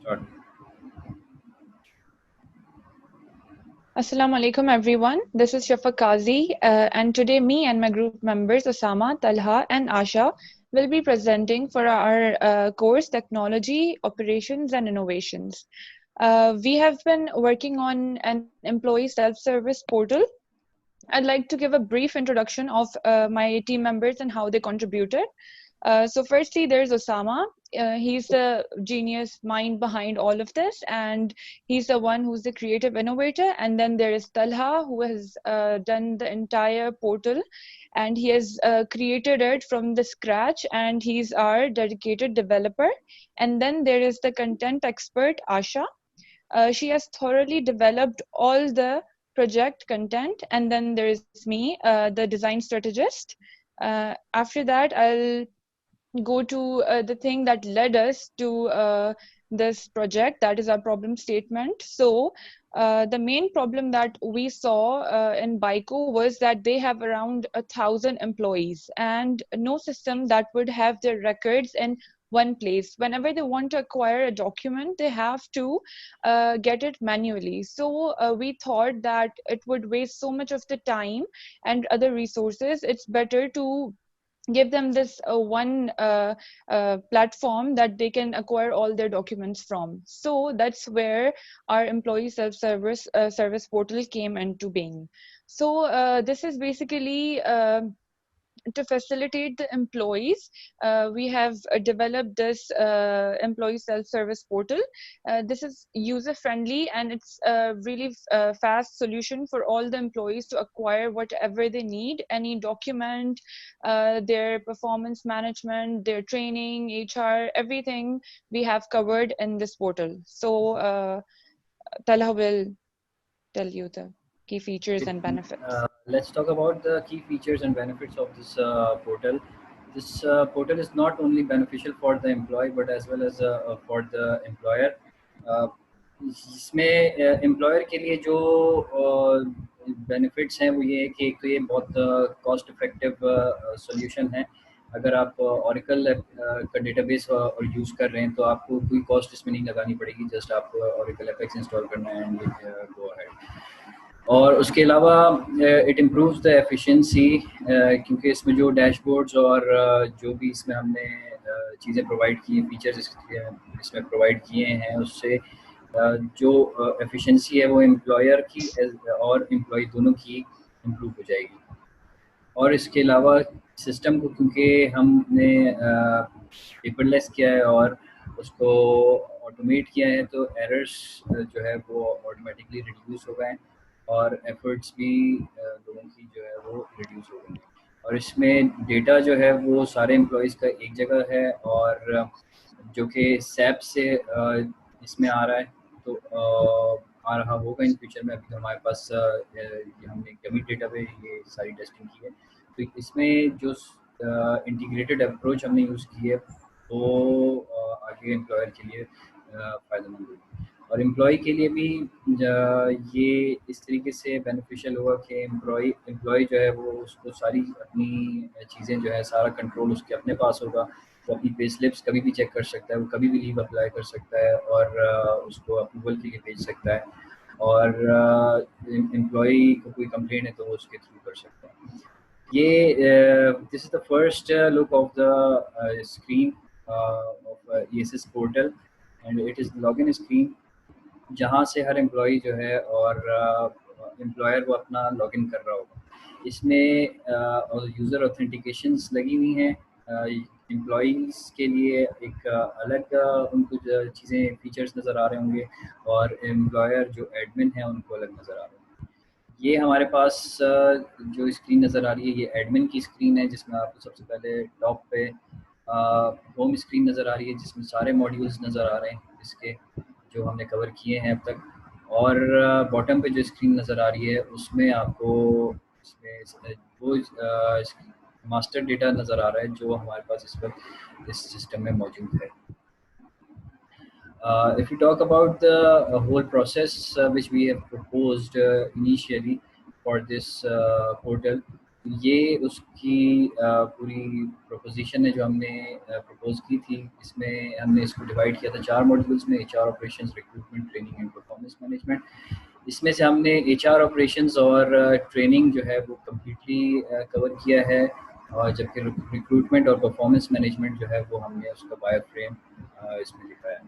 Start. Assalamu alaikum everyone. This is Shafa Qazi and today me and my group members Osama, Talha and Asha will be presenting for our course Technology, Operations and Innovations. We have been working on an employee self-service portal. I'd like to give a brief introduction of my team members and how they contributed. So firstly, there's Osama. He's the genius mind behind all of this, and he's the one who's the creative innovator. And then there is Talha, who has done the entire portal, and he has created it from the scratch, and he's our dedicated developer. And then there is the content expert, Asha. She has thoroughly developed all the project content, and then there is me, the design strategist. After that, I'll go to the thing that led us to this project, that is our problem statement. So the main problem that we saw in Baiko was that they have around 1,000 employees and no system that would have their records in one place. Whenever they want to acquire a document, they have to get it manually. So we thought that it would waste so much of the time and other resources. It's better to give them this one platform that they can acquire all their documents from. So that's where our employee self-service service portal came into being. So this is basically to facilitate the employees, we have developed this employee self-service portal. This is user-friendly and it's a really fast solution for all the employees to acquire whatever they need, any document, their performance management, their training, HR, everything we have covered in this portal. So Talha will tell you the key features and benefits. Let's talk about the key features and benefits of this portal. This portal is not only beneficial for the employee but as well as for the employer. इसमें employer के लिए जो benefits हैं वो ये है कि एक तो ये बहुत कॉस्ट इफेक्टिव सॉल्यूशन है. अगर आप ऑरेकल का डेटाबेस और यूज़ कर रहे हैं तो आपको कोई कॉस्ट इसमें नहीं लगानी पड़ेगी. जस्ट आपको ऑरेकल एपेक्स इंस्टॉल करना है एंड गो अहेड. और उसके अलावा इट इम्प्रूव्स द एफिशिएंसी क्योंकि इसमें जो डैशबोर्ड्स और जो भी इसमें हमने चीज़ें प्रोवाइड की हैं, फीचर्स इसमें प्रोवाइड किए हैं, उससे जो एफिशिएंसी है वो एम्प्लॉयर की और एम्प्लॉय दोनों की इम्प्रूव हो जाएगी. और इसके अलावा सिस्टम को क्योंकि हमने पेपरलेस किया है और उसको ऑटोमेट किया है तो एरर्स जो है वो ऑटोमेटिकली रिड्यूस हो गए हैं और एफर्ट्स भी लोगों की जो है वो रिड्यूस हो गई. और इसमें डेटा जो है वो सारे एम्प्लॉयज़ का एक जगह है और जो कि सैप से इसमें आ रहा है तो आ रहा होगा इन फ्यूचर में. अभी तो हमारे पास हमने डमी डेटा पे ये सारी टेस्टिंग की है. तो इसमें जो इंटीग्रेटेड अप्रोच हमने यूज़ की है वो आगे एम्प्लॉयर के लिए फ़ायदेमंद होगी. और एम्प्लॉय के लिए भी ये इस तरीके से बेनिफिशियल होगा कि एम्प्लॉय जो है वो उसको सारी अपनी चीज़ें जो है सारा कंट्रोल उसके अपने पास होगा. वो अपनी पे स्लिप्स कभी भी चेक कर सकता है, वो कभी भी लीव अप्लाई कर सकता है और उसको अप्रूवल के लिए भेज सकता है. और एम्प्लॉय को कोई कंप्लेंट है तो वो उसके थ्रू कर सकता है. ये this is the first look of the screen of ESS portal and it is login screen जहाँ से हर एम्प्लॉई जो है और एम्प्लॉयर वो अपना लॉगिन कर रहा होगा. इसमें यूज़र ऑथेंटिकेशंस लगी हुई हैं. एम्प्लॉईज़ के लिए एक अलग उनको चीज़ें फीचर्स नज़र आ रहे होंगे और एम्प्लॉयर जो एडमिन है उनको अलग नज़र आ रहे होंगे. ये हमारे पास जो स्क्रीन नज़र आ रही है ये एडमिन की स्क्रीन है जिसमें आपको सबसे पहले टॉप पे होम स्क्रीन नज़र आ रही है जिसमें सारे मॉड्यूल्स नज़र आ रहे हैं इसके जो हमने कवर किए हैं अब तक. और बॉटम पे जो स्क्रीन नज़र आ रही है उसमें आपको इसमें वो मास्टर डेटा नज़र आ रहा है जो हमारे पास इस वक्त इस सिस्टम में मौजूद है. If you talk about the whole process which we have proposed initially for this portal, ये उसकी पूरी प्रोपोजिशन है जो हमने प्रपोज की थी। इसमें हमने इसको डिवाइड किया था 4 मॉड्यूल्स में, HR operations, recruitment, training and performance management. इसमें से हमने एचआर ऑपरेशंस और ट्रेनिंग जो है वो कम्प्लीटली कवर किया है, और जबकि रिक्रूटमेंट और परफॉर्मेंस मैनेजमेंट जो है वो हमने उसका बायो फ्रेम इसमें लिखा है।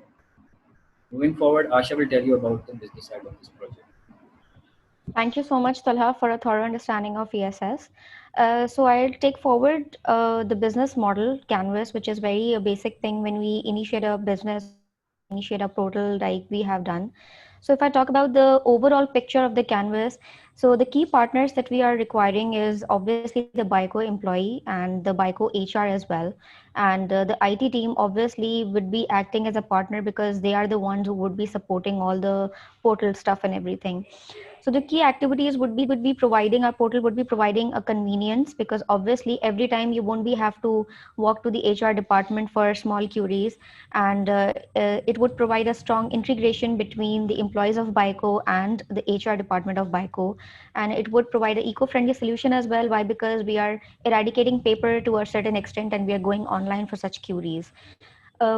Moving forward, Asha will tell you about the business side of this project. Thank you so much, Talha, for a thorough understanding of ESS. So I'll take forward the business model canvas, which is very a basic thing when we initiate a business, initiate a portal like we have done. So if I talk about the overall picture of the canvas, so the key partners that we are requiring is obviously the BICO employee and the BICO HR as well. And the IT team obviously would be acting as a partner because they are the ones who would be supporting all the portal stuff and everything. So the key activities would be providing, our portal would be providing a convenience, because obviously every time you won't be have to walk to the HR department for small queries, and it would provide a strong integration between the employees of BICO and the HR department of BICO, and it would provide an eco-friendly solution as well. Why? Because we are eradicating paper to a certain extent and we are going online for such queries.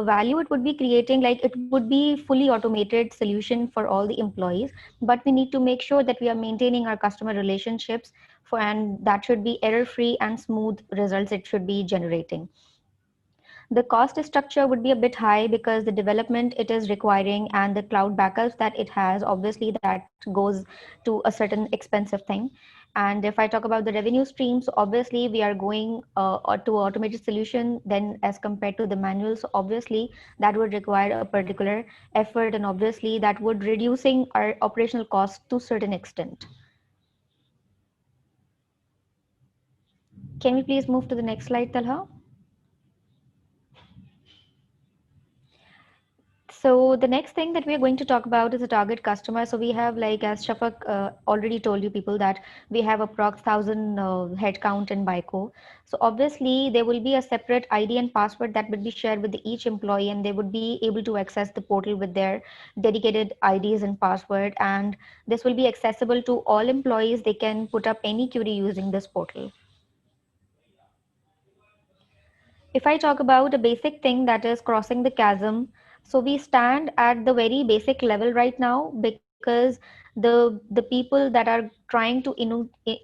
Value it would be creating, like it would be fully automated solution for all the employees, but we need to make sure that we are maintaining our customer relationships for, and that should be error free and smooth results it should be generating. The cost structure would be a bit high because the development it is requiring and the cloud backups that it has, obviously that goes to a certain expensive thing. And if I talk about the revenue streams, obviously we are going to automated solution then as compared to the manual. So obviously that would require a particular effort, and obviously that would reducing our operational cost to certain extent. Can we please move to the next slide, Talha? So the next thing that we are going to talk about is a target customer. So we have, like as Shafak already told you people, that we have approx 1,000 headcount in BICO. So obviously there will be a separate ID and password that would be shared with each employee, and they would be able to access the portal with their dedicated IDs and password. And this will be accessible to all employees. They can put up any query using this portal. If I talk about a basic thing that is crossing the chasm, so we stand at the very basic level right now because the people that are trying to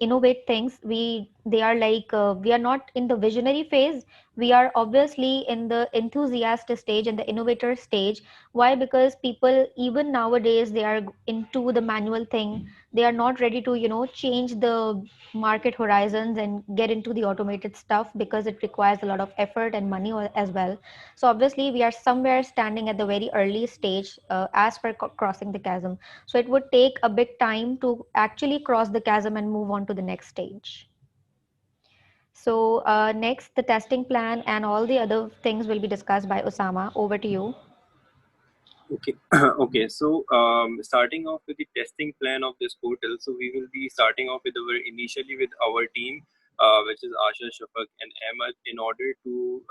innovate things, they are like we are not in the visionary phase. We are obviously in the enthusiast stage and the innovator stage. Why? Because people even nowadays they are into the manual thing. They are not ready to change the market horizons and get into the automated stuff because it requires a lot of effort and money as well. So obviously we are somewhere standing at the very early stage as per crossing the chasm. So it would take a big time to actually cross the chasm and move on to the next stage. So next, the testing plan and all the other things will be discussed by Osama. Over to you. Okay. Okay. So starting off with the testing plan of this portal. So we will be starting off with initially with our team, which is Asha, Shafak, and Ahmed, in order to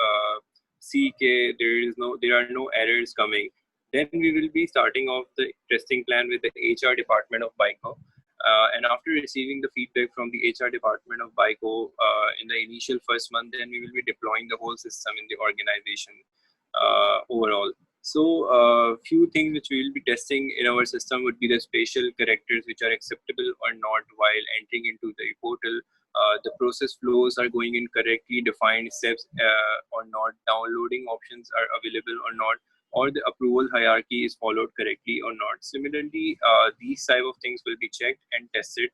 see there are no errors coming. Then we will be starting off the testing plan with the HR department of BICO. And after receiving the feedback from the HR department of BICO in the initial first month, then we will be deploying the whole system in the organization overall. So few things which we will be testing in our system would be the spatial characters which are acceptable or not while entering into the portal. The process flows are going in correctly defined steps or not, downloading options are available or not, or the approval hierarchy is followed correctly or not. Similarly, these type of things will be checked and tested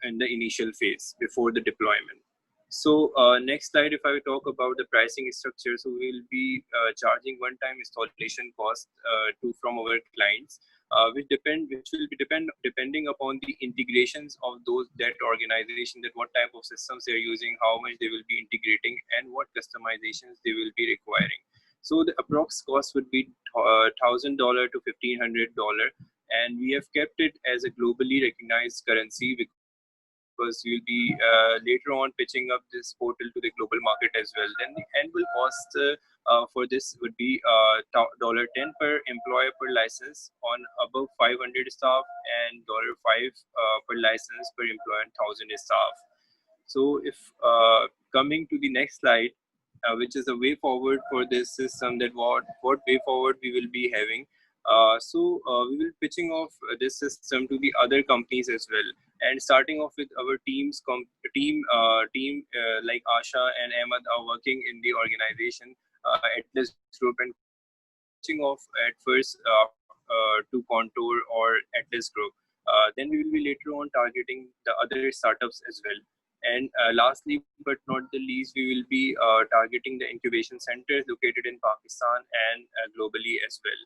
in the initial phase before the deployment. So next slide, if I talk about the pricing structure, so we will be charging one-time installation cost from our clients, which will be depending upon the integrations of that organization, that what type of systems they are using, how much they will be integrating, and what customizations they will be requiring. So the approx cost would be $1,000 to $1,500, and we have kept it as a globally recognized currency because we'll be later on pitching up this portal to the global market as well. Then the annual cost for this would be $10 per employer per license on above 500 staff, and $5 per license per employer and 1,000 staff. So if coming to the next slide, which is a way forward for this system, that what way forward we will be having. We will pitching off this system to the other companies as well, and starting off with our team like Asha and Ahmed are working in the organization at this group, and pitching off at first to Contour or at this group. Then we will be later on targeting the other startups as well. And lastly, but not the least, we will be targeting the incubation centers located in Pakistan and globally as well.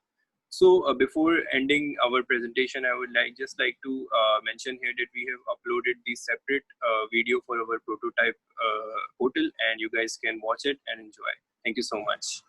So before ending our presentation, I would just like to mention here that we have uploaded the separate video for our prototype portal, and you guys can watch it and enjoy. Thank you so much.